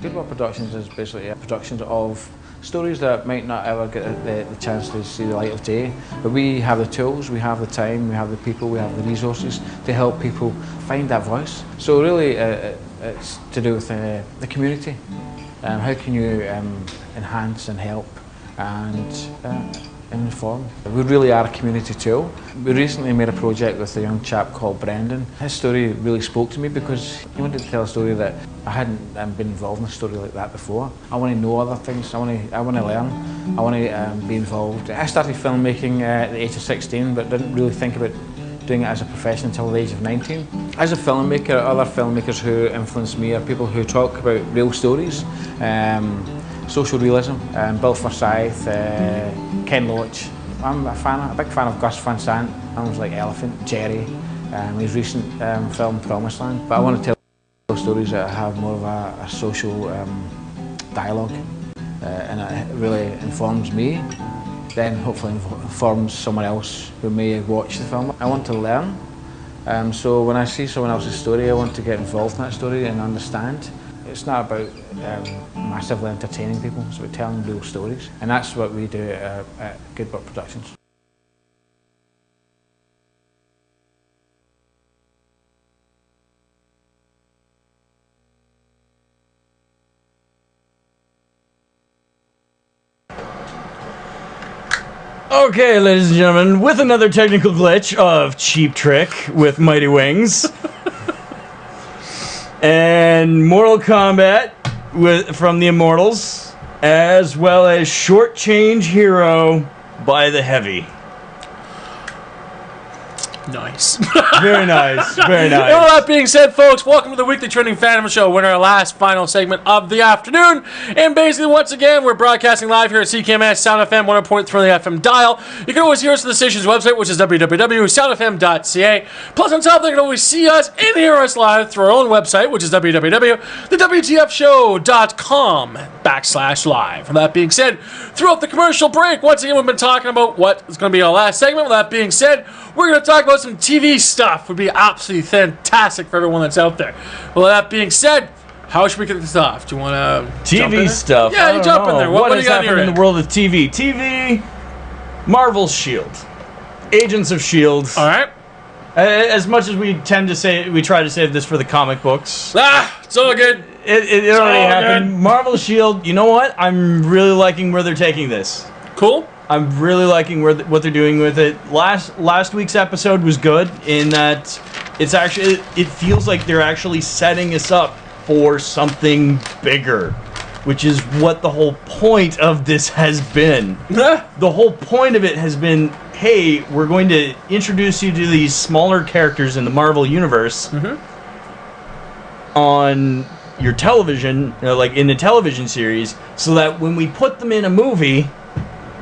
Goodwill Productions is basically a production of stories that might not ever get the chance to see the light of day, but we have the tools, we have the time, we have the people, we have the resources to help people find that voice. So really it's to do with the community. How can you enhance and help and inform? We really are a community tool. We recently made a project with a young chap called Brendan. His story really spoke to me because he wanted to tell a story that I hadn't been involved in a story like that before. I want to know other things, I want to learn, I want to be involved. I started filmmaking at the age of 16 but didn't really think about doing it as a profession until the age of 19. As a filmmaker, other filmmakers who influence me are people who talk about real stories. Social realism, Bill Forsyth, Ken Loach. I'm a big fan of Gus Van Sant, films like Elephant, Jerry, his recent film Promised Land. But I want to tell stories that have more of a social dialogue, and it really informs me, then hopefully informs someone else who may watch the film. I want to learn, so when I see someone else's story, I want to get involved in that story and understand. It's not about massively entertaining people, it's about telling real stories. And that's what we do at Goodwill Productions. Okay, ladies and gentlemen, with another technical glitch of Cheap Trick with Mighty Wings. And Mortal Kombat from the Immortals, as well as Short Change Hero by the Heavy. Nice. Very nice, very nice. All that being said, folks, welcome to the Weekly Trending Fandom Show. We're in our last, final segment of the afternoon. And basically, once again, we're broadcasting live here at CKMS Sound FM 100.3 on the FM dial. You can always hear us on the station's website, which is www.soundfm.ca. Plus, on top of that, you can always see us and hear us live through our own website, which is www.thewtfshow.com/live. With that being said, throughout the commercial break, once again, we've been talking about what is going to be our last segment. With that being said, we're going to talk about some TV stuff. Would be absolutely fantastic for everyone that's out there. Well, that being said, how should we get this off? Do you want to TV stuff? Yeah, you jump in there. What do has you got happened in the world of TV? TV, Marvel's S.H.I.E.L.D. Agents of S.H.I.E.L.D. All right. As much as we tend to say, we try to save this for the comic books. It's all good. It already happened. Good. Marvel's S.H.I.E.L.D., you know what? I'm really liking where they're taking this. Cool. I'm really liking what they're doing with it. Last week's episode was good in that it feels like they're actually setting us up for something bigger, which is what the whole point of this has been. The whole point of it has been, hey, we're going to introduce you to these smaller characters in the Marvel Universe on your television, like in the television series, so that when we put them in a movie,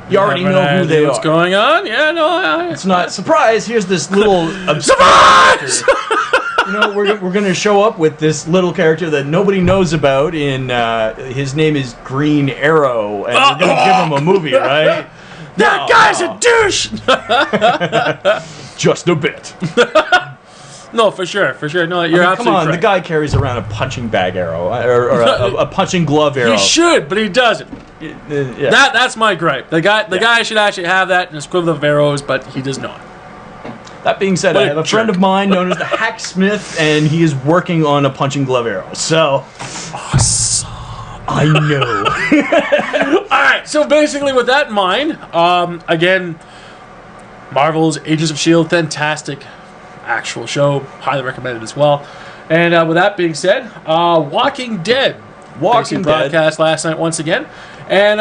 you already know who they are. What's going on? Yeah, no. It's not surprise. Here's this little surprise. We're going to show up with this little character that nobody knows about. His name is Green Arrow, and we're going to give him a movie, right? That guy's a douche. Just a bit. No, for sure. No, you're absolutely come on, correct. The guy carries around a punching bag arrow or a punching glove arrow. He should, but he doesn't. Yeah. That's my gripe. The guy should actually have that in his equivalent of arrows, but he does not. That being said, I have a friend of mine known as the Hacksmith, and he is working on a punching glove arrow. So, awesome. I know. All right. So basically, with that in mind, again, Marvel's Agents of S.H.I.E.L.D., fantastic actual show, highly recommended as well. And with that being said, Walking Dead broadcast last night once again, and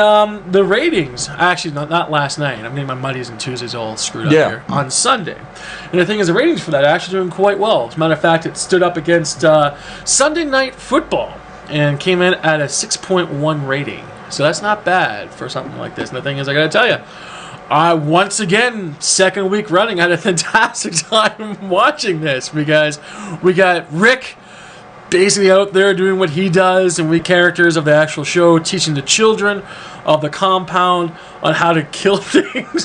the ratings actually not last night. I'm getting my Mondays and Tuesdays all screwed up here on Sunday. And the thing is, the ratings for that are actually doing quite well. As a matter of fact, it stood up against Sunday Night Football and came in at a 6.1 rating. So that's not bad for something like this. And the thing is, I got to tell you, once again, second week running, I had a fantastic time watching this because we got Rick basically out there doing what he does, and we characters of the actual show teaching the children of the compound on how to kill things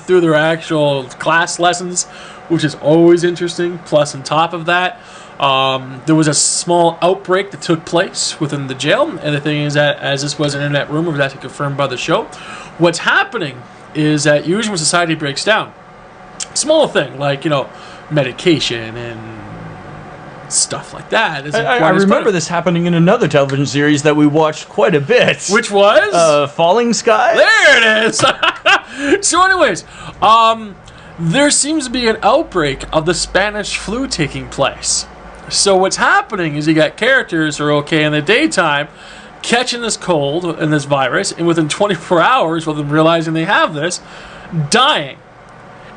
through their actual class lessons, which is always interesting. Plus, on top of that, There was a small outbreak that took place within the jail, and the thing is that, as this was an internet rumor, it was actually confirmed by the show. What's happening is that usually when society breaks down, small thing like, medication and stuff like that. I remember this happening in another television series that we watched quite a bit. Which was? Falling Skies? There it is! So anyways, there seems to be an outbreak of the Spanish flu taking place. So what's happening is you got characters who are okay in the daytime, catching this cold and this virus, and within 24 hours, with them realizing they have this, dying.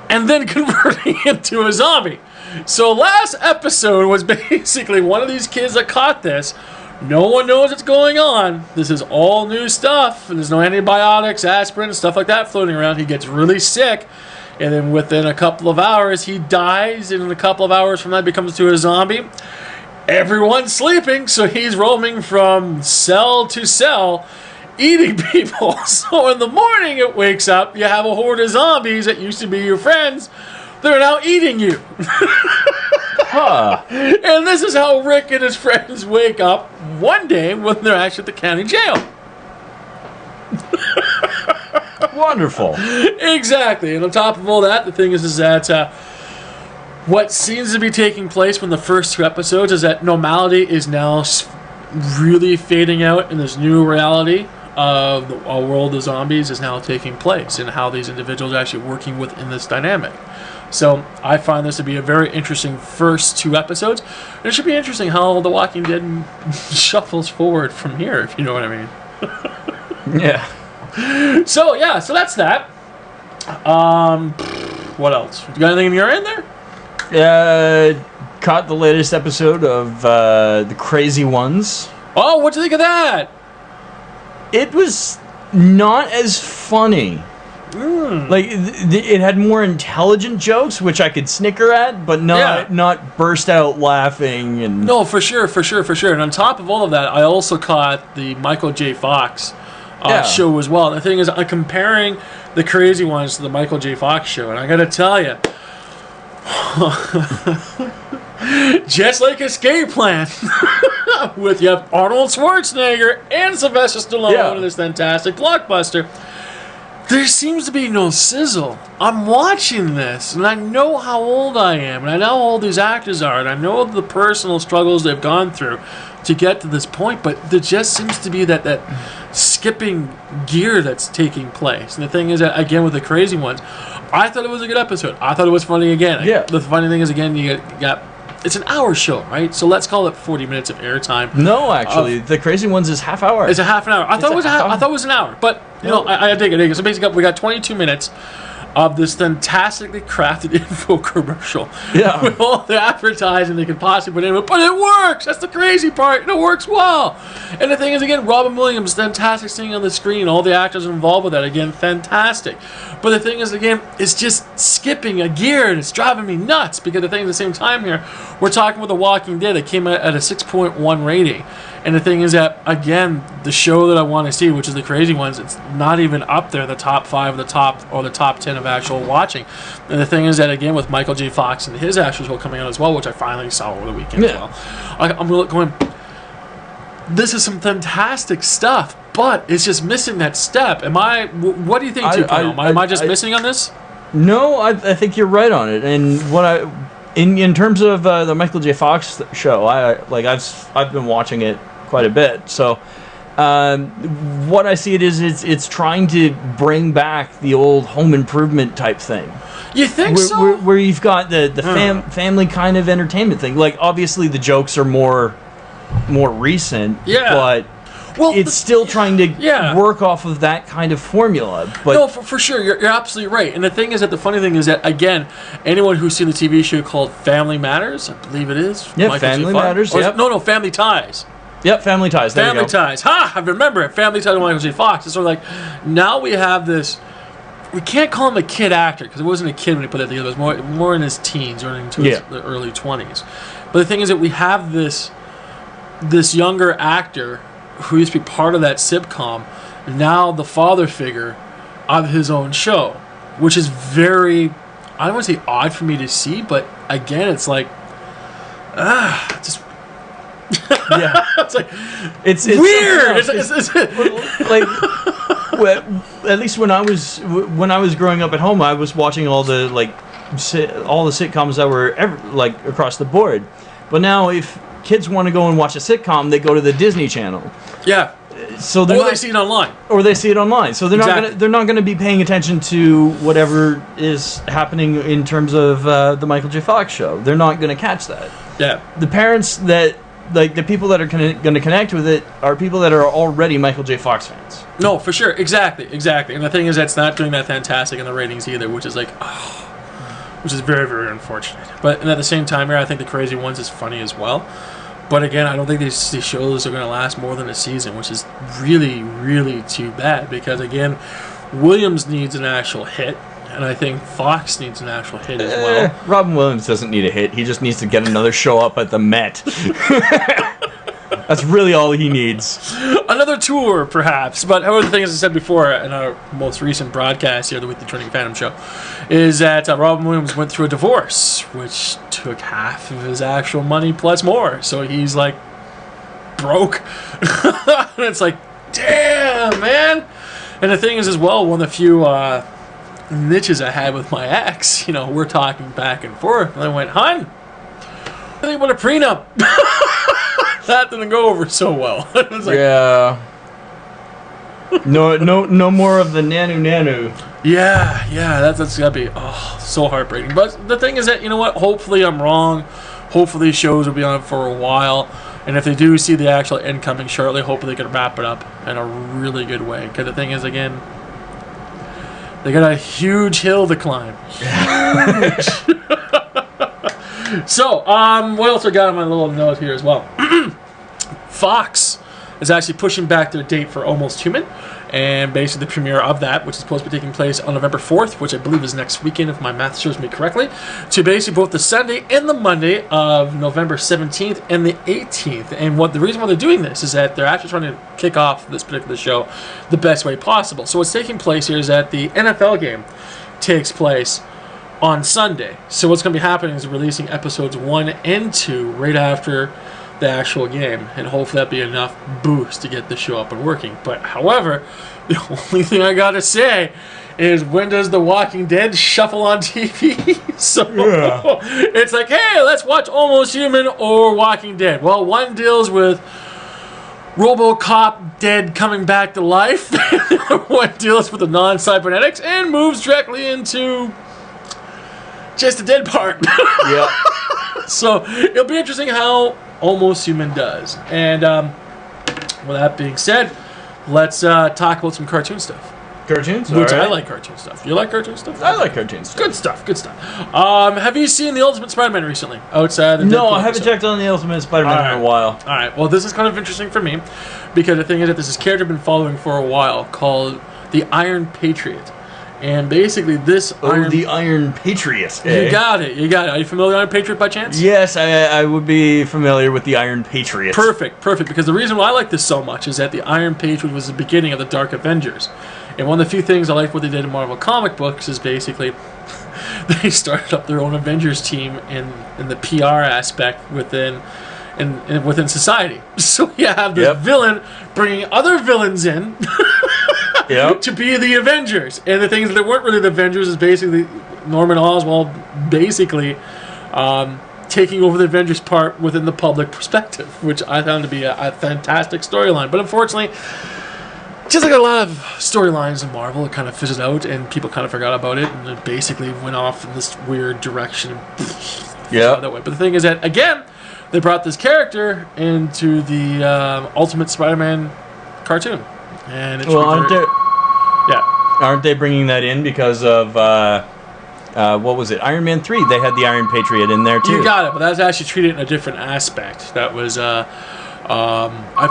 And then converting into a zombie. So last episode was basically one of these kids that caught this. No one knows what's going on. This is all new stuff. There's no antibiotics, aspirin, stuff like that floating around. He gets really sick. And then within a couple of hours, he dies. And in a couple of hours from that, becomes to a zombie. Everyone's sleeping, so he's roaming from cell to cell, eating people. So in the morning, it wakes up. You have a horde of zombies that used to be your friends. They're now eating you. Huh. And this is how Rick and his friends wake up one day when they're actually at the county jail. Wonderful. Exactly. And on top of all that, the thing is that what seems to be taking place from the first 2 episodes is that normality is now really fading out, and this new reality of a world of zombies is now taking place, and how these individuals are actually working within this dynamic. So I find this to be a very interesting first 2 episodes. And it should be interesting how The Walking Dead shuffles forward from here, if you know what I mean. Yeah. So that's that. What else? You got anything in your end there? Caught the latest episode of The Crazy Ones. Oh, what'd you think of that? It was not as funny. Like, it had more intelligent jokes, which I could snicker at, but not burst out laughing. And No, for sure. And on top of all of that, I also caught the Michael J. Fox show as well. And the thing is, I'm comparing The Crazy Ones to the Michael J. Fox show, and I gotta tell you, just like Escape Plan, with you have Arnold Schwarzenegger and Sylvester Stallone in this fantastic blockbuster, there seems to be no sizzle. I'm watching this, and I know how old I am, and I know how old these actors are, and I know the personal struggles they've gone through to get to this point, but there just seems to be that skipping gear that's taking place. And the thing is that, again, with The Crazy Ones, I thought it was a good episode. I thought it was funny again. Yeah. The funny thing is, again, you got it's an hour show, right? So let's call it 40 minutes of airtime. No, actually, The Crazy Ones is half hour. It's a half an hour. I thought it was an hour, but I dig it. So basically, we got 22 minutes of this fantastically crafted info commercial. Yeah. With all the advertising they could possibly put in, but it works. That's the crazy part. And it works well. And the thing is, again, Robin Williams, fantastic singing on the screen. All the actors involved with that, again, fantastic. But the thing is, again, it's just skipping a gear, and it's driving me nuts. Because the thing at the same time here, we're talking with The Walking Dead that came out at a 6.1 rating. And the thing is that, again, the show that I want to see, which is The Crazy Ones, it's not even up there, the top 5 of the top 10 of actual watching. And the thing is that, again, with Michael J. Fox and his actual show coming out as well, which I finally saw over the weekend as well, I'm going, this is some fantastic stuff, but it's just missing that step. What do you think, 2.0? Am I just missing on this? No, I think you're right on it. And in terms of the Michael J. Fox show, I've been watching it quite a bit. So what I see it is it's trying to bring back the old Home Improvement type thing. You think so? Where you've got the family kind of entertainment thing. Like, obviously the jokes are more recent, but it's still trying to work off of that kind of formula. But no, for sure, you're absolutely right. And the thing is that the funny thing is that, again, anyone who's seen the TV show called Family Matters, I believe it is. Yeah, Family Matters. No, Family Ties. Yep, Family Ties. There Family Ties. Ha! I remember it. Family Ties with Michael J. Fox. It's sort of like, now we have this. We can't call him a kid actor because it wasn't a kid when he put that together. It was more in his teens or into his early 20s. But the thing is that we have this younger actor who used to be part of that sitcom, now the father figure of his own show, which is very, I don't want to say odd for me to see, but again, it's like, just Yeah, it's like it's weird. It's like at least when I was growing up at home, I was watching all the all the sitcoms that were across the board. But now, if kids want to go and watch a sitcom, they go to the Disney Channel. Yeah. So They see it online. Or they see it online. So Exactly. they're not gonna be paying attention to whatever is happening in terms of the Michael J. Fox show. They're not gonna catch that. Yeah. The parents that the people that are going to connect with it are people that are already Michael J. Fox fans. No, for sure. Exactly. And the thing is, that's not doing that fantastic in the ratings either, which is which is very, very unfortunate. But and at the same time, here, I think The Crazy Ones is funny as well. But again, I don't think these shows are going to last more than a season, which is really, really too bad. Because again, Williams needs an actual hit, and I think Fox needs an actual hit as well. Robin Williams doesn't need a hit. He just needs to get another show up at the Met. That's really all he needs. Another tour, perhaps. But however, the thing, as I said before in our most recent broadcast here, the Weekly Turning Phantom show, is that Robin Williams went through a divorce, which took half of his actual money plus more. So he's like broke. And it's like, damn, man. And the thing is, as well, one of the few niches I had with my ex, we're talking back and forth, and I went, "Hun, I think about a prenup." That didn't go over so well. It was like, yeah. No more of the nanu. yeah, that's gotta be so heartbreaking. But the thing is that, you know what? Hopefully I'm wrong. Hopefully shows will be on for a while. And if they do see the actual end coming shortly, hopefully they can wrap it up in a really good way. Because the thing is, again, they got a huge hill to climb. Huge. So, what else I got on my little note here as well? Fox is actually pushing back their date for Almost Human, and basically the premiere of that, which is supposed to be taking place on November 4th, which I believe is next weekend if my math serves me correctly, to basically both the Sunday and the Monday of November 17th and the 18th. And the reason why they're doing this is that they're actually trying to kick off this particular show the best way possible. So what's taking place here is that the NFL game takes place on Sunday. So what's going to be happening is releasing episodes 1 and 2 right after the actual game, and hopefully that'll be enough boost to get the show up and working. But however, the only thing I gotta say is, when does The Walking Dead shuffle on TV? So yeah. It's like, hey, let's watch Almost Human or Walking Dead. Well, one deals with RoboCop dead coming back to life. One deals with the non-cybernetics and moves directly into just the dead part. Yeah. So it'll be interesting how Almost Human does. And with that being said, let's talk about some cartoon stuff. Cartoons? Which All right. I like cartoon stuff. You like cartoon stuff? I like cartoon stuff. Good stuff. Have you seen the Ultimate Spider-Man recently? Outside the No, Deadpool I haven't episode? checked on the Ultimate Spider-Man in a while. Alright, well, this is kind of interesting for me, because the thing is that this is a character I've been following for a while called the Iron Patriot. And basically this the Iron Patriot. Eh? You got it. Are you familiar with Iron Patriot by chance? Yes, I would be familiar with the Iron Patriot. Perfect. Because the reason why I like this so much is that the Iron Patriot was the beginning of the Dark Avengers. And one of the few things I like what they did in Marvel comic books is basically they started up their own Avengers team in the PR aspect within society. So you have this villain bringing other villains in to be the Avengers. And the things that weren't really the Avengers is basically Norman Oswald basically taking over the Avengers part within the public perspective, which I found to be a fantastic storyline. But unfortunately, just like a lot of storylines in Marvel, it kind of fizzled out and people kind of forgot about it, and it basically went off in this weird direction. That way. But the thing is that, again, they brought this character into the Ultimate Spider-Man cartoon. And it's aren't they bringing that in because of what was it? Iron Man 3. They had the Iron Patriot in there too. You got it, but that was actually treated in a different aspect. That was I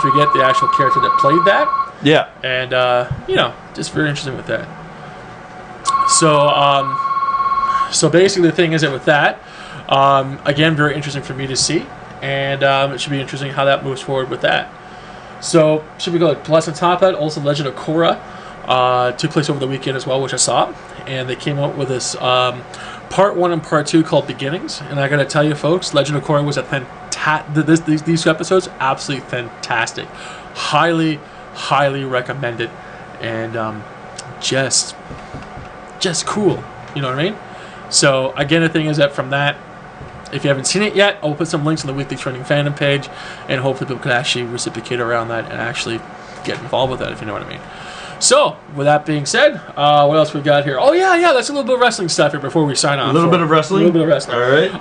forget the actual character that played that. Yeah. And just very interesting with that. So basically the thing is that with that, again, very interesting for me to see, and it should be interesting how that moves forward with that. So should we go plus on top of that? Also, Legend of Korra took place over the weekend as well, which I saw. And they came out with this part 1 and part 2 called Beginnings. And I got to tell you, folks, Legend of Korra was a these 2 episodes, absolutely fantastic. Highly, highly recommended. And just cool. You know what I mean? So, again, the thing is that from that, if you haven't seen it yet, I'll put some links on the Weekly Trending Fandom page, and hopefully people can actually reciprocate around that and actually get involved with that, if you know what I mean. So, with that being said, what else we got here? Oh, yeah, that's a little bit of wrestling stuff here before we sign off. A little bit of wrestling? A little bit of wrestling. All right.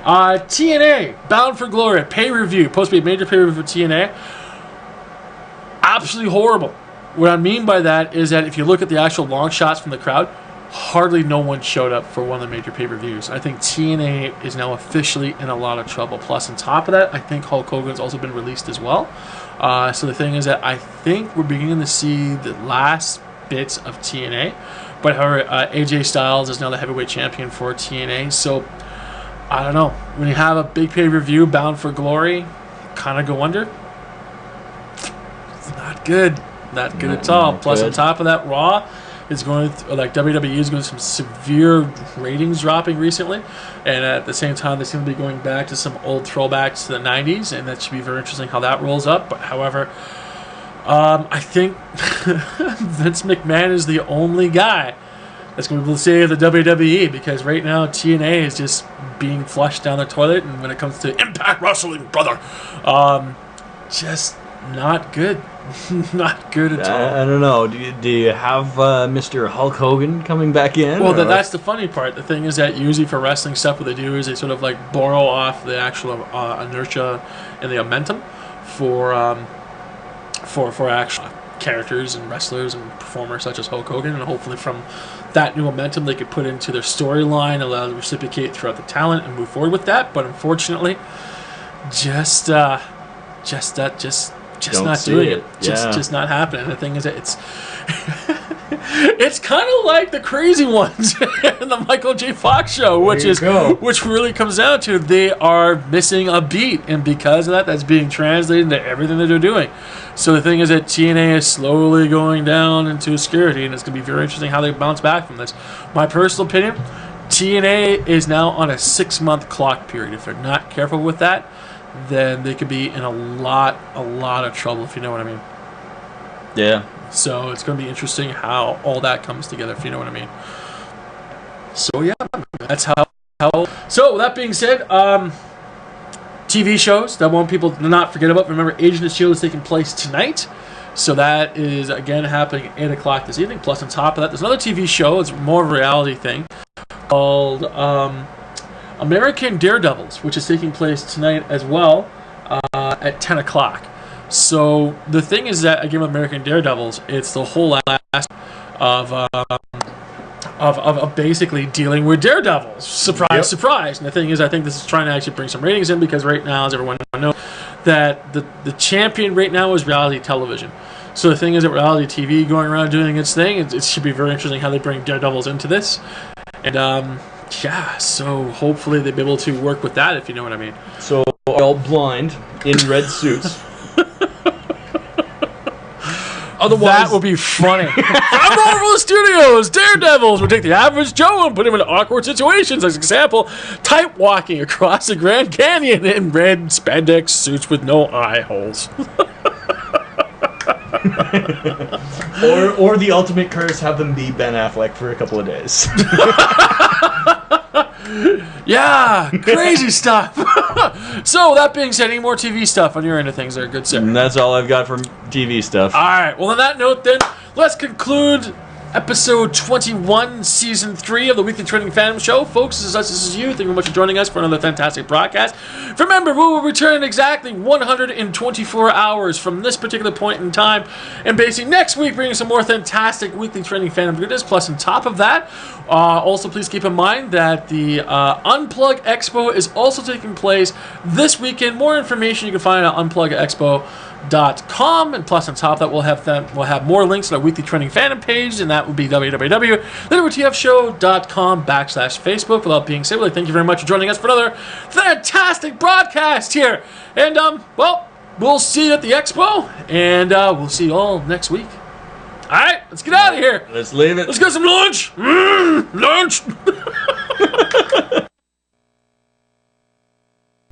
TNA, Bound for Glory, pay-per-view, supposed to be a major pay-per-view for TNA. Absolutely horrible. What I mean by that is that if you look at the actual long shots from the crowd, hardly no one showed up for one of the major pay-per-views. I think TNA is now officially in a lot of trouble. Plus, on top of that, I think Hulk Hogan's also been released as well. So the thing is that I think we're beginning to see the last bits of TNA. But however, AJ Styles is now the heavyweight champion for TNA. So, I don't know. When you have a big pay-per-view, Bound for Glory, kind of go under. It's not good. Not good at all. Plus, on top of that, Raw is going through, like WWE is going through some severe ratings dropping recently, and at the same time they seem to be going back to some old throwbacks to the 90s, and that should be very interesting how that rolls up. But however, I think Vince McMahon is the only guy that's going to be able to save the WWE, because right now TNA is just being flushed down the toilet, and when it comes to Impact Wrestling, brother, just not good. Not good at all. I don't know. Do you have Mr. Hulk Hogan coming back in? Well, that's the funny part. The thing is that usually for wrestling stuff, what they do is they sort of like borrow off the actual inertia and the momentum for actual characters and wrestlers and performers such as Hulk Hogan, and hopefully from that new momentum they could put into their storyline, allow them to reciprocate throughout the talent and move forward with that. But unfortunately, just not doing it. Just not happening. The thing is that it's it's kind of like the Crazy Ones in the Michael J. Fox show, which really comes down to they are missing a beat, and because of that, that's being translated into everything that they're doing. So the thing is that TNA is slowly going down into obscurity, and it's going to be very interesting how they bounce back from this. My personal opinion, TNA is now on a 6-month clock period. If they're not careful with that, then they could be in a lot of trouble, if you know what I mean. Yeah. So it's going to be interesting how all that comes together, if you know what I mean. So yeah, that's how. So with that being said, TV shows that I want people to not forget about. Remember, Agent of S.H.I.E.L.D. is taking place tonight. So that is, again, happening at 8 o'clock this evening. Plus, on top of that, there's another TV show. It's more of a reality thing called American Daredevils, which is taking place tonight as well at 10 o'clock. So the thing is that, again, with American Daredevils, it's the whole last of basically dealing with daredevils. Surprise, surprise. And the thing is, I think this is trying to actually bring some ratings in, because right now, as everyone knows, that the champion right now is reality television. So the thing is that reality TV going around doing its thing, it should be very interesting how they bring daredevils into this. And so hopefully they'll be able to work with that, if you know what I mean. So all blind in red suits. Otherwise, that would be funny. From Marvel Studios, Daredevils will take the average Joe and put him in awkward situations. As an example, tight walking across the Grand Canyon in red spandex suits with no eye holes. or the ultimate curse, have them be Ben Affleck for a couple of days. Yeah, crazy stuff. So, that being said, any more TV stuff on your end of things there, good sir? And that's all I've got from TV stuff. All right, well, on that note, then, let's conclude episode 21, season 3 of the Weekly Trending Fandom Show. Folks, this is you. Thank you very much for joining us for another fantastic broadcast. Remember, we will return in exactly 124 hours from this particular point in time, and basically next week bringing some more fantastic Weekly Trending Fandom goodness. Plus, on top of that, also please keep in mind that the Unplug Expo is also taking place this weekend. More information you can find at unplugexpo.com, and plus on top of that we'll have more links to our Weekly Trending Fandom page, and that would be www.wtfshow.com/Facebook. With that being said, really thank you very much for joining us for another fantastic broadcast here, and we'll see you at the expo, and we'll see you all next week. All right, let's get out of here. Let's leave it. Let's get some lunch. Lunch.